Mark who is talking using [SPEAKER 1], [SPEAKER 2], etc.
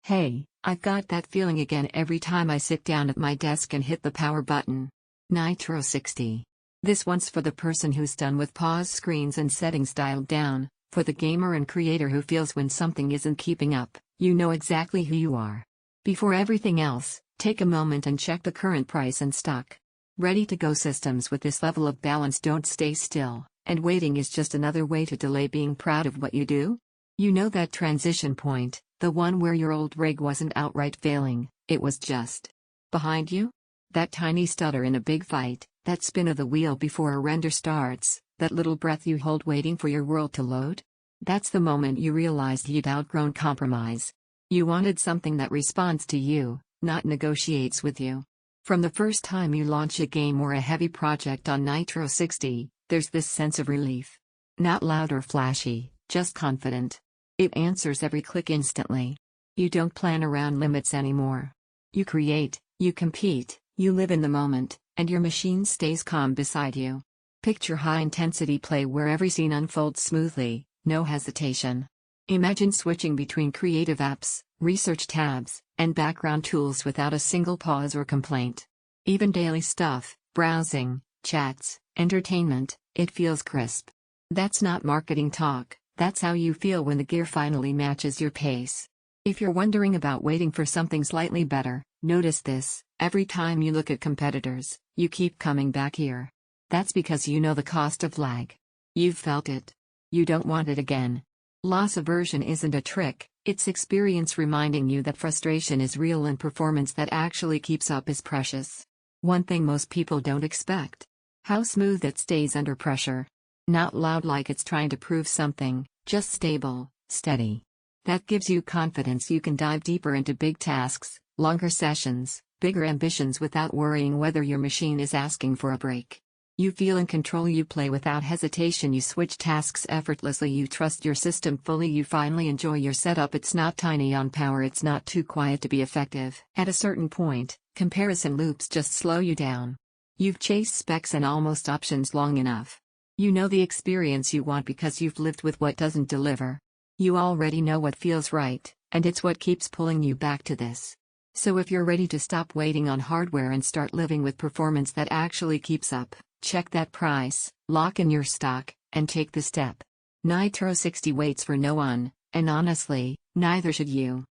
[SPEAKER 1] Hey, I've got that feeling again every time I sit down at my desk and hit the power button. Nitro 60. This one's for the person who's done with pause screens and settings dialed down, for the gamer and creator who feels when something isn't keeping up. You know exactly who you are. Before everything else, take a moment and check the current price and stock. Ready-to-go systems with this level of balance don't stay still, and waiting is just another way to delay being proud of what you do. You know that transition point, the one where your old rig wasn't outright failing, it was just behind you? That tiny stutter in a big fight, that spin of the wheel before a render starts, that little breath you hold waiting for your world to load? That's the moment you realized you'd outgrown compromise. You wanted something that responds to you, not negotiates with you. From the first time you launch a game or a heavy project on Nitro 60, there's this sense of relief. Not loud or flashy, just confident. It answers every click instantly. You don't plan around limits anymore. You create, you compete, you live in the moment, and your machine stays calm beside you. Picture high-intensity play where every scene unfolds smoothly, no hesitation. Imagine switching between creative apps, research tabs, and background tools without a single pause or complaint. Even daily stuff, browsing, chats, entertainment, it feels crisp. That's not marketing talk, that's how you feel when the gear finally matches your pace. If you're wondering about waiting for something slightly better, notice this: every time you look at competitors, you keep coming back here. That's because you know the cost of lag. You've felt it. You don't want it again. Loss aversion isn't a trick, it's experience reminding you that frustration is real and performance that actually keeps up is precious. One thing most people don't expect: how smooth it stays under pressure. Not loud like it's trying to prove something, just stable, steady. That gives you confidence you can dive deeper into big tasks, longer sessions, bigger ambitions without worrying whether your machine is asking for a break. You feel in control, you play without hesitation, you switch tasks effortlessly, you trust your system fully, you finally enjoy your setup. It's not tiny on power, it's not too quiet to be effective. At a certain point, comparison loops just slow you down. You've chased specs and almost options long enough. You know the experience you want because you've lived with what doesn't deliver. You already know what feels right, and it's what keeps pulling you back to this. So if you're ready to stop waiting on hardware and start living with performance that actually keeps up, check that price, lock in your stock, and take the step. Nitro 60 waits for no one, and honestly, neither should you.